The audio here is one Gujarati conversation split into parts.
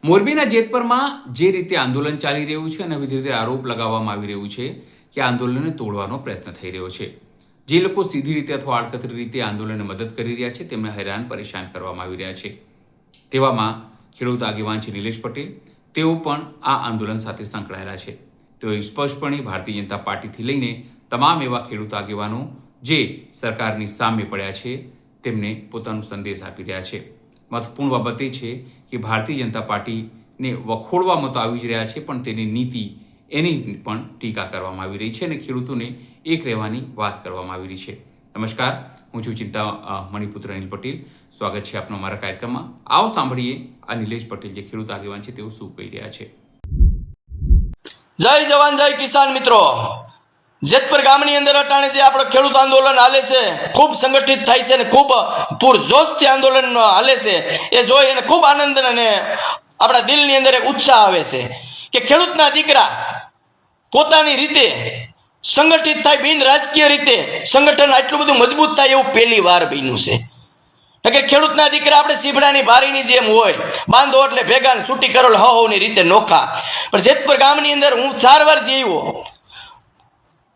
મોરબીના જેતપરમાં જે રીતે આંદોલન ચાલી રહ્યું છે અને વિવિધ રીતે આરોપ લગાવવામાં આવી રહ્યું છે કે આંદોલનને તોડવાનો પ્રયત્ન થઈ રહ્યો છે. જે લોકો સીધી રીતે અથવા આડકતરી રીતે આંદોલનને મદદ કરી રહ્યા છે તેમને હેરાન પરેશાન કરવામાં આવી રહ્યા છે. તેવામાં ખેડૂત આગેવાન છે નિલેશ પટેલ, તેઓ પણ આ આંદોલન સાથે સંકળાયેલા છે. તેઓ સ્પષ્ટપણે ભારતીય જનતા પાર્ટીથી લઈને તમામ એવા ખેડૂત આગેવાનો જે સરકારની સામે પડ્યા છે તેમને પોતાનો સંદેશ આપી રહ્યા છે. મહત્વપૂર્ણ બાબત એ છે કે ભારતીય જનતા પાર્ટીને વખોડવામાં તો આવી જ રહ્યા છે, પણ તેની નીતિ એની પણ ટીકા કરવામાં આવી રહી છે અને ખેડૂતોને એક રહેવાની વાત કરવામાં આવી રહી છે. નમસ્કાર, હું છું ચિંતા મણિપુત્ર અનિલ પટેલ. સ્વાગત છે આપનો અમારા કાર્યક્રમમાં. આવો સાંભળીએ આ નિલેશ પટેલ જે ખેડૂત આગેવાન છે તેઓ શું કહી રહ્યા છે. જય જવાન જય કિસાન મિત્રો, જેતપર ગામની અંદર અટાણે જે આપણો ખેડૂત આંદોલન હાલે છે, ખૂબ સંગઠિત થાય છે અને ખૂબ પૂરજોશથી આંદોલન હાલે છે. એ જોઈ અને ખૂબ આનંદ અને આપણા દિલની અંદર એક ઉત્સાહ આવે છે કે ખેડૂતના દીકરા પોતાની રીતે સંગઠિત થાય, બિન રાજકીય રીતે સંગઠન આટલું બધું મજબૂત થાય એવું પહેલી વાર બન્યું છે. કે ખેડૂતના દીકરા આપણે સીભડાની બારીની જેમ હોય, બાંધો એટલે ભેગા છૂટી કરો હવની રીતે નોખા. પણ જેતપર ગામની અંદર હું 4 વાર જઈવો,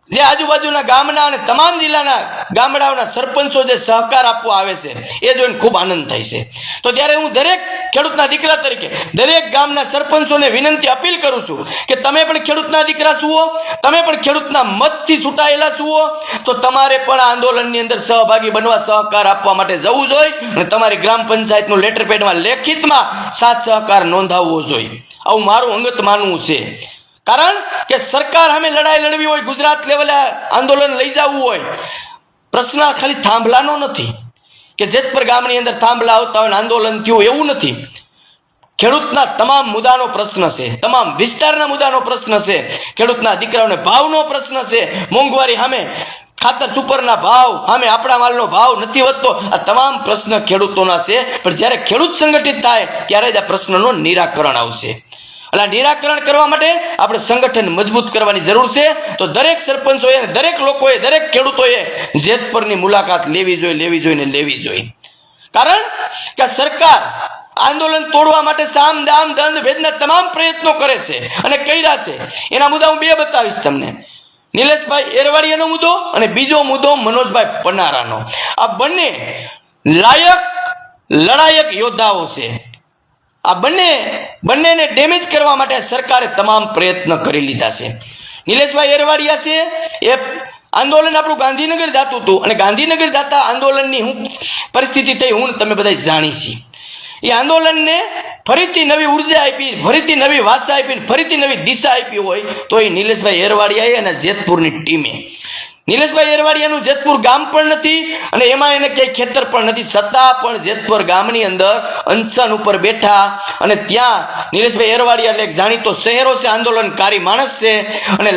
જે આજુબાજુના ગામના અને તમામ જિલ્લાના ગામડાઓના સરપંચો જે સહકાર આપવા આવે છે એ જોઈને ખૂબ આનંદ થાય છે. તો ત્યારે હું દરેક ખેડૂતના દીકરા તરીકે દરેક ગામના સરપંચોને વિનંતી અપીલ કરું છું કે તમે પણ ખેડૂતના દીકરા છો, તમે પણ ખેડૂતના મતથી ચૂંટાયેલા છો, તો તમારે પણ આ આંદોલનની અંદર સહભાગી બનવા, સહકાર આપવા માટે જવું જોઈએ અને તમારી ગ્રામ પંચાયતનું લેટર પેડમાં લેખિતમાં સાથ સહકાર નોંધાવવો જોઈએ. આવું મારું અંગત માનવું છે. કારણ કે સરકાર સામે લડાઈ લડવી હોય, ગુજરાત લેવલે આંદોલન લઈ જવું હોય, પ્રશ્ન ખાલી થાંભલાનો નથી કે જેતપર ગામની અંદર થાંભલા આવતા હોય આંદોલન થયું એવું નથી. ખેડૂતના તમામ મુદ્દાનો પ્રશ્ન છે, તમામ વિસ્તારના મુદ્દાનો પ્રશ્ન છે, ખેડૂતના દીકરાઓને ભાવનો પ્રશ્ન છે, મોંઘવારી સામે ખાતર સુપરના ભાવ સામે આપણા માલનો ભાવ નથી વધતો, આ તમામ પ્રશ્ન ખેડૂતોના છે. પણ જ્યારે ખેડૂત સંગઠિત થાય ત્યારે જ આ પ્રશ્નનો નિરાકરણ આવશે. એટલે નિરાકરણ કરવા માટે આપણે સંગઠન મજબૂત કરવાની જરૂર છે. તો દરેક સરપંચોએ, દરેક લોકોએ, દરેક ખેડૂતોએ જેતપરની મુલાકાત લેવી જોઈએ. કારણ કે સરકાર આંદોલન તોડવા માટે સામ દામ દંડ ભેદના તમામ પ્રયત્નો કરે છે અને કર્યા છે. એના મુદ્દા હું 2 બતાવીશ તમને. નિલેશભાઈ એરવાડિયાનો મુદ્દો અને બીજો મુદ્દો મનોજભાઈ પનારાનો. આ બંને લાયક લડાયક યોદ્ધાઓ છે. આ બંનેને ડેમેજ કરવા માટે સરકારે તમામ પ્રયત્ન કરી લીધા છે. નિલેશભાઈ એરવાડિયા છે એ આંદોલન આપણું ગાંધીનગર જતું હતું અને ગાંધીનગર જતા આંદોલનની હું પરિસ્થિતિ થઈ હું તમે બધા જાણી છીએ. એ આંદોલનને ફરીથી નવી ઉર્જા આપી, ફરીથી નવી વાસા આપી, ફરીથી નવી દિશા આપી હોય તો એ નિલેશભાઈ એરવાડિયાએ અને જેતપુરની ટીમે. નિલેશભાઈ એરવાડિયાનું જેતપુર ગામ પણ નથી અને એમાં એને ક્યાંય ખેતર પણ નથી, છતાં પણ જેતપુર ગામની અંદર અનશન ઉપર બેઠા અને ત્યાં નિલેશભાઈ એરવાડિયા એટલે એક જાણીતો શહેરો છે, આંદોલનકારી માણસ છે અને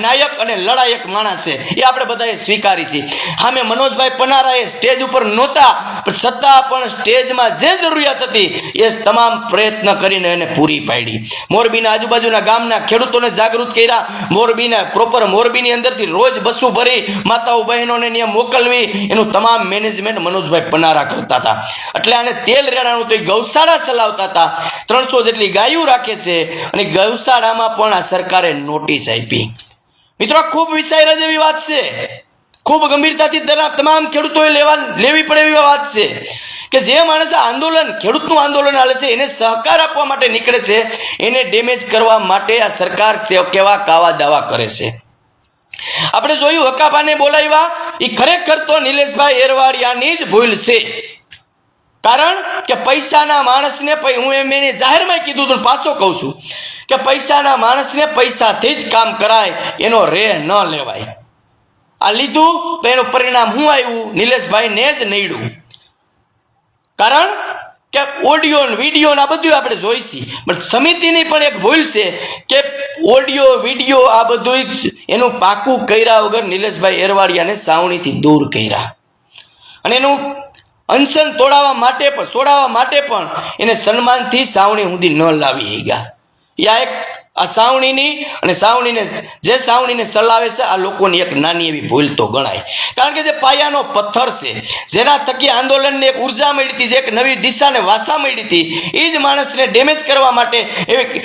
નાયક અને લડાયક માણસ છે. એ આપણે બધાએ સ્વીકારી છે. સામે મનોજભાઈ પનારાએ સ્ટેજ ઉપર નહોતા, પણ છતાં પણ સ્ટેજમાં જે જરૂરિયાત હતી એ તમામ પ્રયત્ન કરીને એને પૂરી પાડી. મોરબીના આજુબાજુના ગામના ખેડૂતોને જાગૃત કર્યા. મોરબીના પ્રોપર મોરબીની અંદરથી રોજ બસો ભરી માતાઓ બહેનોને ત્યાં મોકલવી, એનું તમામ મેનેજમેન્ટ મનોજભાઈ પનારા કરતા હતા. એટલે આને તેલ રેડાનું તો ગૌશાળા ચલાવતા હતા. 300 જેટલી ગાયો રાખે છે અને ગૌશાળામાં પણ આ સરકારે નોટિસ આપી. મિત્રો, ખૂબ વિચાર્યા જેવી વાત છે. ખૂબ ગંભીરતાથી તમામ ખેડૂતોએ લેવી પડે એવી વાત છે કે જે માણસ આંદોલન, ખેડૂતનું આંદોલન હાલે છે, એને સહકાર આપવા માટે નીકળે છે, એને ડેમેજ કરવા માટે આ સરકાર કેવા કાવા દાવા કરે છે. આપણે જોયું હકાભાને બોલાવ્યા, એ ખરેખર તો નિલેશભાઈ એરવાડિયાની જ ભૂલ છે. કારણ કે પૈસાના માણસને, હું એને જાહેરમાં કીધું હતું, પાછો કહું છું કે પૈસાના માણસને પૈસાથી જ કામ કરાય, એનો રે ન લેવાય. આ લીધું તો એનું પરિણામ શું આવ્યું? નિલેશભાઈને જ નડ્યું. કારણ કે ઓડિયો વિડીયો આ બધું આપણે જોઈશી, પણ સમિતિની પણ એક ભૂલ છે કે ઓડિયો વિડીયો આ બધું એનું પાકું કર્યા વગર નિલેશભાઈ એરવાડિયાને સાવણીથી દૂર કર્યા અને એનું અનશન છોડાવવા માટે પણ એને સન્માનથી સાવણી સુધી ન લાવી ગયા. યા એક આ સાવણીની અને સાવણીને ચલાવે છે આ લોકોની એક નાની એવી ભૂલ તો ગણાય. કારણ કે જે પાયાનો પથ્થર છે, જેના થકી આંદોલનને એક ઉર્જા મળી હતી, જે એક નવી દિશાને વાસા મળી હતી, એ જ માણસને ડેમેજ કરવા માટે એવી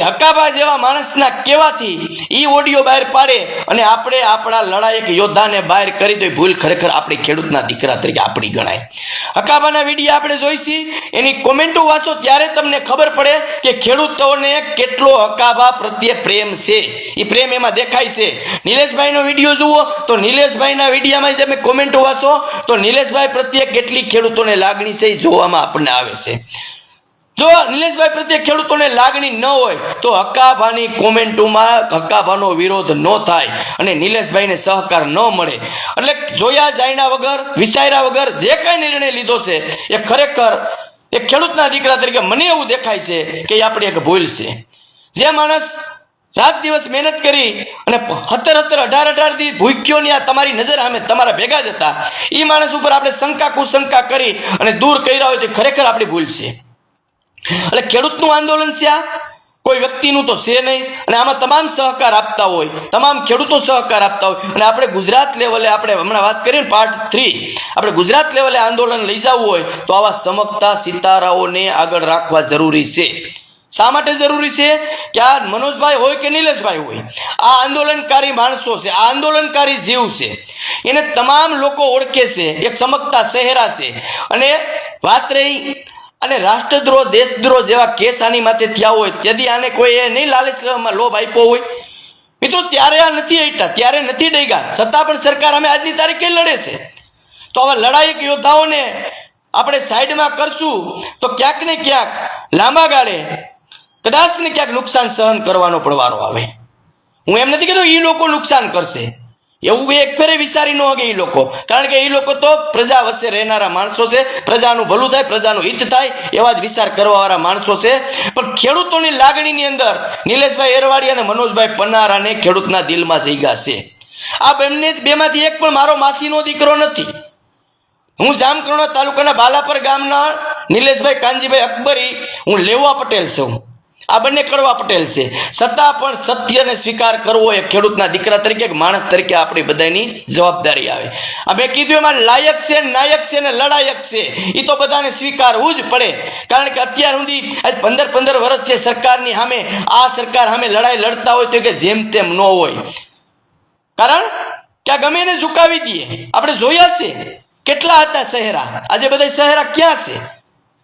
હકાબા જેવા માણસના કહેવાથી એ ઓડિયો બહાર પાડે અને આપણે આપણા લડાયક યોદ્ધાને બહાર કરી દો. ભૂલ ખરેખર આપણી ખેડૂતના દીકરા તરીકે આપણી ગણાય. હકાબાના વિડીયો આપણે જોઈશી, એની કોમેન્ટો વાંચો ત્યારે તમને ખબર પડે કે ખેડૂતોને કેટલો હકાબા પ્રત્યે પ્રેમ છે. એ પ્રેમ એમાં દેખાય છે. નિલેશભાઈનો વિડીયો જુઓ તો નિલેશભાઈના વિડીયામાં તમે કોમેન્ટો વાંચો તો નિલેશભાઈ પ્રત્યે કેટલી ખેડૂતોને લાગણી છે એ જોવામાં આપણને આવે છે. જો નિલેશભાઈ પ્રત્યે ખેડૂતોને લાગણી ન હોય તો હકાભાની કોમેન્ટોમાં હકાભાનો વિરોધ ન થાય અને નિલેશભાઈને સહકાર ન મળે. એટલે જોયા જાણ્યા વગર, વિચાર્યા વગર જે કાંઈ નિર્ણય લીધો છે એ ખરેખર એક ખેડૂતના દીકરા તરીકે મને એવું દેખાય છે કે એ આપણી એક ભૂલ છે. જે માણસ રાત દિવસ મહેનત કરી અને 17-18 દી ભૂખ્યો ની આ તમારી નજર સામે તમારા ભેગા જ હતા, એ માણસ ઉપર આપણે શંકા કુશંકા કરી અને દૂર કર્યા હોય તો ખરેખર આપણી ભૂલ છે. એટલે ખેડૂતનું આંદોલન છે, આ કોઈ વ્યક્તિનું તો છે નહીં. અને આમાં તમામ સહકાર આપતા હોય, તમામ ખેડૂતો સહકાર આપતા હોય અને આપણે ગુજરાત લેવલે, આપણે હમણાં વાત કરીએ ને પાર્ટ 3, આપણે ગુજરાત લેવલે આંદોલન લઈ જવું હોય તો આવા સમકતા સિતારાઓને આગળ રાખવા જરૂરી છે. શા માટે જરૂરી છે કે આ મનોજભાઈ હોય કે નિલેશભાઈ હોય, આ આંદોલનકારી માણસો છે, આ આંદોલનકારી જીવ છે, એને તમામ લોકો ઓળખે છે, એક સમકતા ચહેરા છે. અને વાત રહી અને રાષ્ટ્રદ્રોહ દેશદ્રોહ જેવા કેસ આની માથે થયા હોય તેથી આને કોઈ નહીં લાલચમાં લોભ આપ્યો હોય મિત્રો, ત્યારે આ નથી હટ્યા, ત્યારે નથી ડગ્યા, છતાં પણ સરકાર અમે આજની તારીખે લડે છે. તો આવા લડાયક યોદ્ધાઓને આપણે સાઈડમાં કરશું તો ક્યાંક ને ક્યાંક લાંબા ગાળે કદાચ ને ક્યાંક નુકસાન સહન કરવાનો પણ વારો આવે. હું એમ નથી કહેતો એ લોકો નુકસાન કરશે, એવું એક ફેરે વિચારી ન હગે એ લોકો, કારણ કે એ લોકો તો પ્રજા વચ્ચે રહેનારા માણસો છે, પ્રજાનું ભલું થાય, પ્રજાનું હિત થાય એવા જ વિચાર કરવાવાળા માણસો છે. પણ ખેડૂતોની લાગણીની અંદર નિલેશભાઈ એરવાડી અને મનોજભાઈ પન્નારાને ખેડૂતના દિલમાં જગ્યા છે. આ બેમાંથી એક પણ મારો માસીનો દીકરો નથી. હું જામકરણો તાલુકાના બાલાપર ગામના નિલેશભાઈ કાનજીભાઈ અકબરી, હું લેવા પટેલ છું, આ બંને કડવા પટેલ છે. છતાં પણ સત્યને સ્વીકાર કરવો એ ખેડૂતના દીકરા તરીકે, એક માણસ તરીકે આપણી બધાની જવાબદારી આવે. અમે કીધું એમાં લાયક છે, નાયક છે ને લડાયક છે, એ તો બધાને સ્વીકારવું જ પડે. કારણ કે અત્યાર સુધી આજ 15 વર્ષ છે સરકારની સામે, આ સરકાર સામે લડાઈ લડતા હોય તો કે જેમ તેમ ન હોય, કારણ કે આ ગમે એને ઝુકાવી દઈએ. આપણે જોયા છે કેટલા હતા શહેરા, આજે બધા શહેરા ક્યાં છે,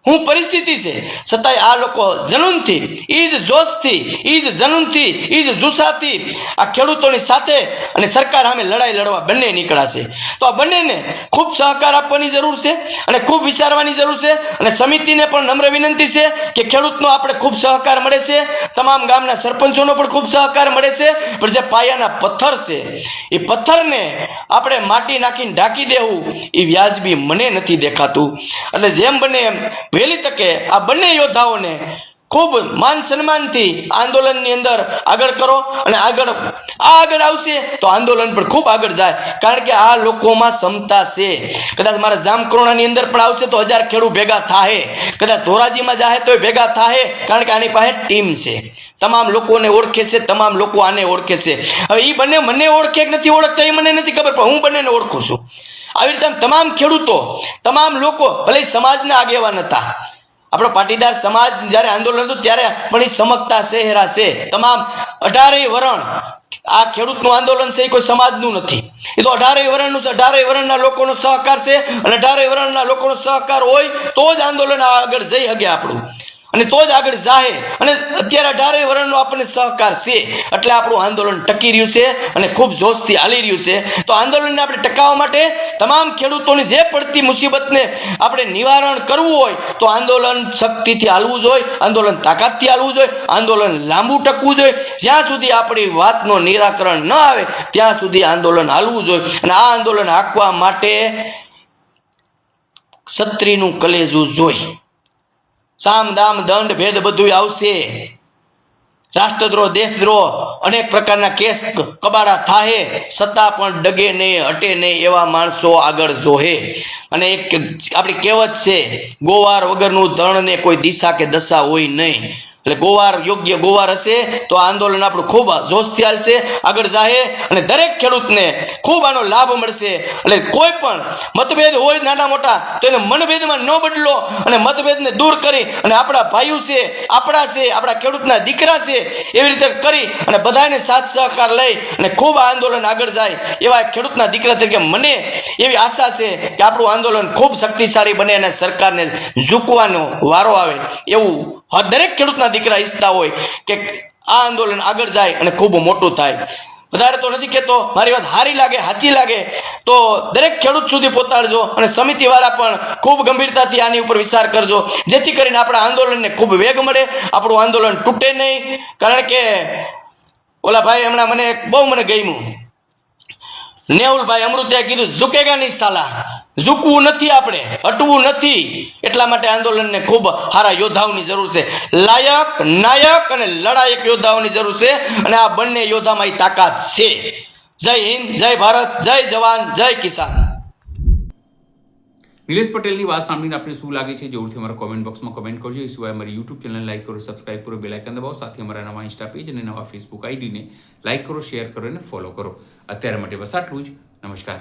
હું પરિસ્થિતિ છે. છતાંય આ લોકો જનૂનથી, એ જ જોશથી, એ જ જનૂનથી, એ જ જુસ્સાથી આ ખેડૂતોની સાથે અને સરકાર સામે લડાઈ લડવા બંને નીકળ્યા છે. તો આ બંનેને ખૂબ સહકાર આપવાની જરૂર છે અને ખૂબ વિચારવાની જરૂર છે. અને સમિતિને પણ નમ્ર વિનંતી છે કે ખેડૂતનો આપણે ખૂબ સહકાર મળે છે, તમામ ગામના સરપંચોનો પણ ખૂબ સહકાર મળે છે, પણ જે પાયાના પથ્થર છે એ પથ્થરને આપણે માટી નાખીને ઢાંકી દેવું એ વ્યાજબી મને નથી દેખાતું. એટલે જેમ બને એમ વહેલી તકે આ બંને યોદ્ધાઓને ખૂબ માન સન્માનથી આંદોલનની અંદર આગળ કરો અને આગળ આવશે તો આંદોલન પણ ખૂબ આગળ જાય. કારણ કે આ લોકોમાં ક્ષમતા છે. કદાચ મારા જામકરોણાની અંદર પણ આવશે તો 1000 ખેડૂત ભેગા થાય, કદાચ ધોરાજીમાં જાય તો ભેગા થાય, કારણ કે આની પાસે ટીમ છે, તમામ લોકોને ઓળખે છે, તમામ લોકો આને ઓળખે છે. હવે એ બંને મને ઓળખે કે નથી ઓળખતા એ મને નથી ખબર, પણ હું બંનેને ઓળખું છું. આવી રીતે તમામ ખેડૂતો, તમામ લોકો, ભલે સમાજના આગેવાન હતા, આપણો પાટીદાર સમાજ જ્યારે આંદોલન હતું ત્યારે પણ એ સમકતા ચહેરા છે. તમામ 18 વરણ આ ખેડૂતનું આંદોલન છે એ કોઈ સમાજનું નથી, એ તો 18 વરણનું છે. 18 વરણના લોકોનો સહકાર છે અને 18 વરણના લોકોનો સહકાર હોય તો જ આંદોલન આગળ જઈ શકે આપણું, અને તો જ આગળ જાય. અને અત્યારે 18 વરણનો આપણને સહકાર છે એટલે આપણું આંદોલન ટકી રહ્યું છે અને ખૂબ જોશથી હાલી રહ્યું છે. તો આંદોલનને આપણે ટકાવવા માટે તમામ ખેડૂતોની જે પડતી મુસીબતને આપણે નિવારણ કરવું હોય તો આંદોલન શક્તિથી હાલવું જોઈએ, આંદોલન તાકાતથી હાલવું જોઈએ, આંદોલન લાંબુ ટકવું જોઈએ. જ્યાં સુધી આપણી વાતનો નિરાકરણ ન આવે ત્યાં સુધી આંદોલન હાલવું જોઈએ. અને આ આંદોલન હાંકવા માટે ક્ષત્રિયનું કલેજું જોઈ, સામ દામ દંડ ભેદ બધું આવશે. રાષ્ટ્રદ્રોહ દેશદ્રોહ અનેક પ્રકારના કેસ કબાડા થાય, છતાં પણ ડગે નહીં, હટે નહીં એવા માણસો આગળ જોહે. અને એક આપણી કહેવત છે, ગોવાર વગરનું ધણ ને કોઈ દિશા કે દશા હોય નહીં. એટલે ગોવાર યોગ્ય ગોવાર હશે તો આ આંદોલન આપણું ખૂબ જોશથી હાલશે, આગળ જાહે અને દરેક ખેડૂતને ખૂબ આનો લાભ મળશે. એટલે કોઈ પણ મતભેદ હોય નાના મોટા તો એને મનભેદમાં ન બદલો અને મતભેદને દૂર કરી અને આપણા ભાઈઓ છે, આપણા ખેડૂતના દીકરા છે એવી રીતે કરી અને બધાને સાથ સહકાર લઈ અને ખૂબ આ આંદોલન આગળ જાય એવા ખેડૂતના દીકરા તરીકે મને એવી આશા છે કે આપણું આંદોલન ખૂબ શક્તિશાળી બને અને સરકારને ઝૂકવાનો વારો આવે એવું દરેક ખેડૂતના દીકરા ઈચ્છતા હોય કે આ આંદોલન આગળ જાય અને ખૂબ મોટું થાય. વધારે તો નથી કહેતો, મારી વાત સારી લાગે, સાચી લાગે તો દરેક ખેડૂત સુધી પહોંચાડજો અને સમિતિવાળા પણ ખૂબ ગંભીરતાથી આની ઉપર વિચાર કરજો, જેથી કરીને આપણા આંદોલનને ખૂબ વેગ મળે, આપણું આંદોલન તૂટે નહીં. કારણ કે ઓલા ભાઈ હમણાં મને ગમ્યું, નેહુલભાઈ અમૃતિયાએ કીધું ઝુકેગા નહીં સાલા, ઝૂકવું નથી, આપણે અટવું નથી. એટલા માટે આંદોલનને ખૂબ સારા યોદ્ધાઓની જરૂર છે, લાયક, નાયક અને લડાયક યોદ્ધાઓની જરૂર છે અને આ બંને યોદ્ધામાં તાકાત છે. જય હિન્દ, જય ભારત, જય જવાન, જય કિસાન. નિલેશ પટેલની વાત સાંભળીને આપણે શું લાગે છે જરૂરથી અમારા કોમેન્ટ બોક્સમાં કમેન્ટ કરજો. એ સિવાય અમારી યુટ્યુબ ચેનલ લાઈક કરો, સબસ્ક્રાઇબ કરો, બેલ આઇકન દબાવો, સાથે અમારા નવા ઇન્સ્ટા પેજ અને નવા ફેસબુક આઈડીને લાઈક કરો, શેર કરો અને ફોલો કરો. અત્યારે માટે બસ આટલું જ. નમસ્કાર.